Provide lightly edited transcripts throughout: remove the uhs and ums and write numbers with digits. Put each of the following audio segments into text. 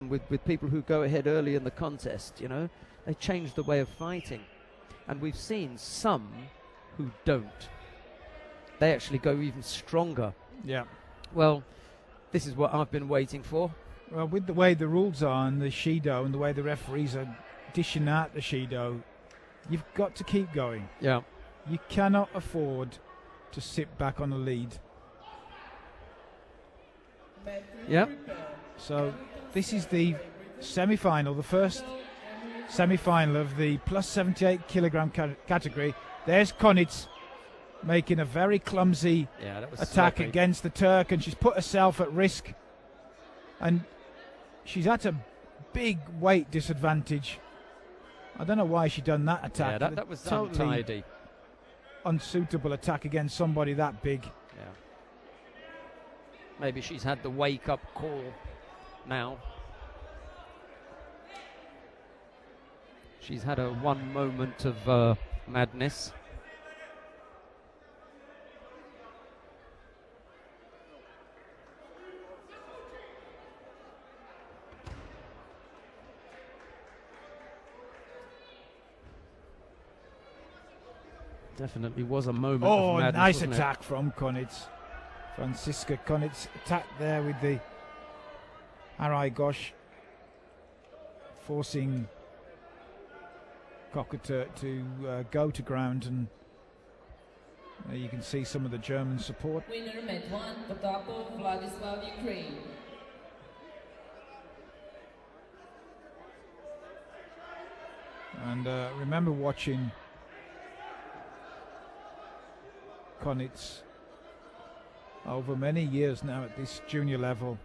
with people who go ahead early in the contest, you know. They change the way of fighting. And we've seen some who don't. They actually go even stronger. Yeah. Well, this is what I've been waiting for. Well, with the way the rules are and the Shido and the way the referees are dishing out the Shido, you've got to keep going. Yeah. You cannot afford to sit back on the lead. Yeah. So this is the semi-final, the first semi-final of the plus 78 kilogram category. There's Konitz making a very clumsy attack against the Turk, and she's put herself at risk. And she's at a big weight disadvantage. I don't know why she done that attack. Yeah, that was totally untidy. Unsuitable attack against somebody that big. Yeah. Maybe she's had the wake-up call now. She's had a one moment of madness. Definitely was a moment of madness. Oh, nice attack from Konitz. Franziska Konitz attacked there with the Harai Gosh, forcing Kocaturk to go to ground, and you can see some of the German support. Winner met 1, Kocaturk, Vladislav, Ukraine. And remember watching Konitz over many years now at this junior level,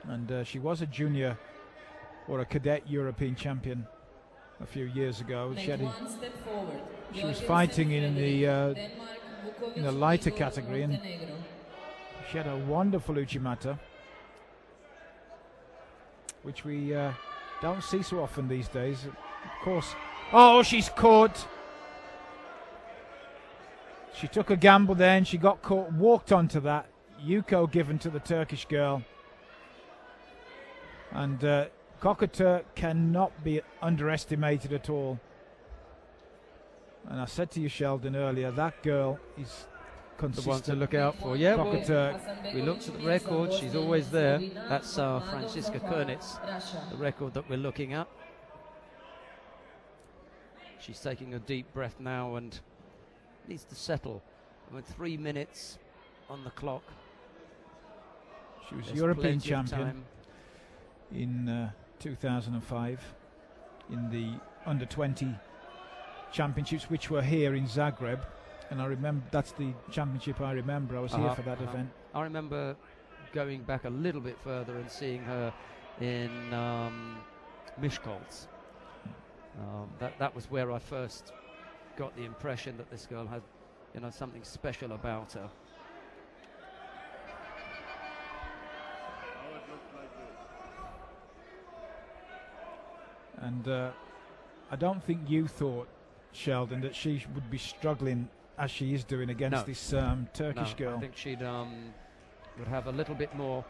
and she was a junior or a cadet European champion a few years ago. She was fighting in the lighter category, and she had a wonderful uchimata, which we don't see so often these days. Of course. Oh, she's caught. She took a gamble then, she got caught, walked onto that. Yuko given to the Turkish girl. And Kocaturk cannot be underestimated at all. And I said to you, Sheldon, earlier, that girl is consistent. The one to look out for. Yeah, Kocaturk. We looked at the record, she's always there. That's Franziska Konitz, the record that we're looking at. She's taking a deep breath now and needs to settle with 3 minutes on the clock. She was European champion in 2005 in the under-20 championships, which were here in Zagreb, and I remember that's the championship I remember. I was here for that event. I remember going back a little bit further and seeing her in Miskolc. That was where I first got the impression that this girl had, you know, something special about her. And I don't think you thought, Sheldon, that she would be struggling as she is doing against this Turkish girl. I think she'd would have a little bit more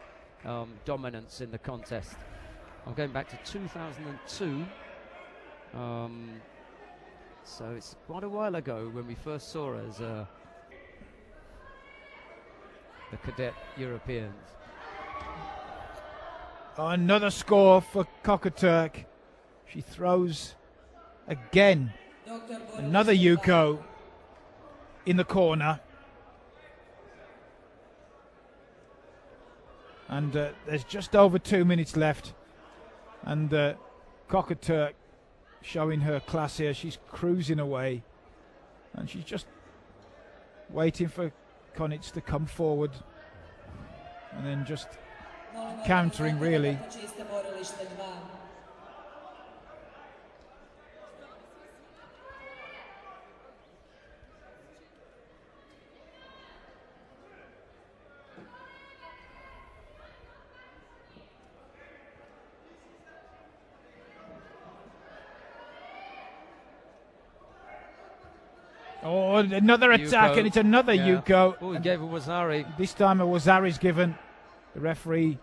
dominance in the contest. I'm going back to 2002. So it's quite a while ago when we first saw her as the cadet Europeans. Another score for Kocaturk. She throws again. Another Yuko in the corner. And there's just over 2 minutes left. And Kocaturk showing her class here. She's cruising away, and she's just waiting for Konitz to come forward, and then just countering really. Oh, another attack, Yuko. and it's another Yuko. Oh, he gave a Wazari. This time a Wazari's given. The referee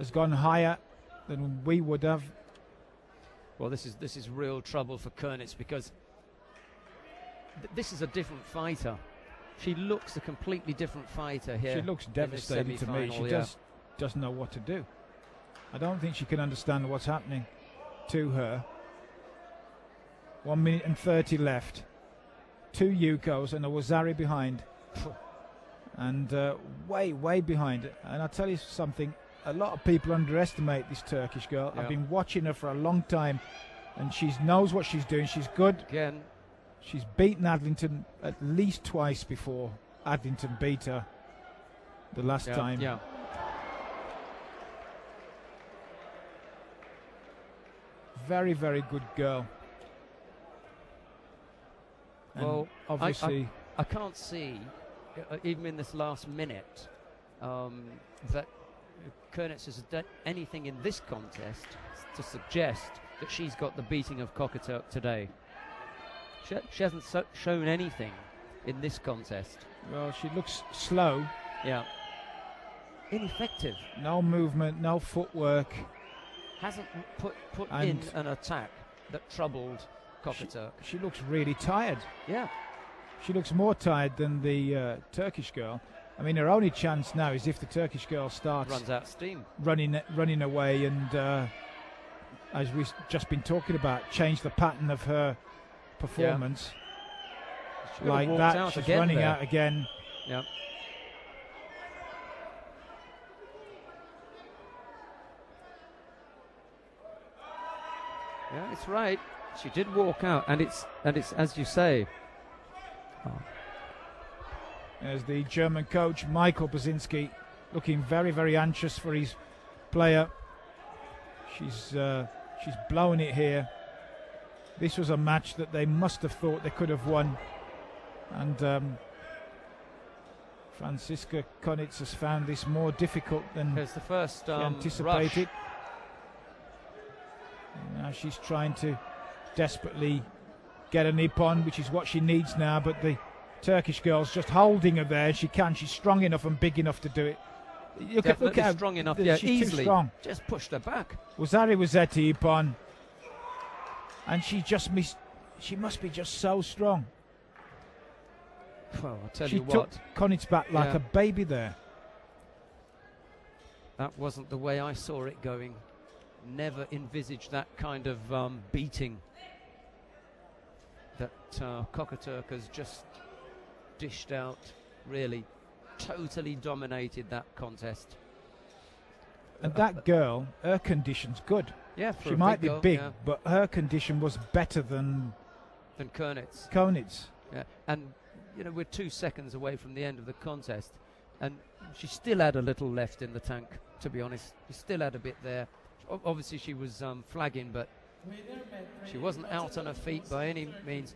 has gone higher than we would have. Well, this is real trouble for Konitz, because this is a different fighter. She looks a completely different fighter here. She looks devastated to me. She doesn't know what to do. I don't think she can understand what's happening to her. 1 minute and 30 left. 2 Yukos and a Wazari behind. And way behind. And I'll tell you something, a lot of people underestimate this Turkish girl. Yeah. I've been watching her for a long time, and she knows what she's doing. She's good. Again, She's beaten Adlington at least twice before Adlington beat her the last time. Yeah. Very, very good girl. And Well, obviously, I can't see, even in this last minute, that Konitz has done anything in this contest to suggest that she's got the beating of Kocaturk today. She hasn't shown anything in this contest. well, she looks slow. Yeah. Ineffective. No movement, no footwork. Hasn't put in And an attack that troubled Kocaturk. She looks really tired. Yeah. She looks more tired than the Turkish girl. I mean, her only chance now is if the Turkish girl starts Runs out of steam. running away and, as we've just been talking about, change the pattern of her performance. She could have Like walked that, out she's again running there. out again. Yeah. Yeah, it's right. She did walk out, and it's as you say. As the German coach Michael Basinski looking very, very anxious for his player. She's blowing it here. This was a match that they must have thought they could have won, and Franziska Konitz has found this more difficult than Here's the first she anticipated. Now she's trying to desperately get a nip on, which is what she needs now, but the Turkish girl's just holding her there. She's strong enough and big enough to do it. Look at how strong enough. she's Yeah, too easily. strong. Just pushed her back. Wazari Wazetti Ippon, and she just missed. She must be just so strong. Well, I'll tell She you took what, Konitz back like Yeah. a baby there. that wasn't the way I saw it going. Never envisaged that kind of beating that Kocaturk has just dished out. Really, totally dominated that contest. And that girl, her condition's good. Yeah, for She a might be girl, big, yeah, but her condition was better than than Konitz. Konitz. Yeah, and you know, we're 2 seconds away from the end of the contest, and she still had a little left in the tank. To be honest, she still had a bit there. Obviously, she was flagging, but she wasn't out on her feet by any means.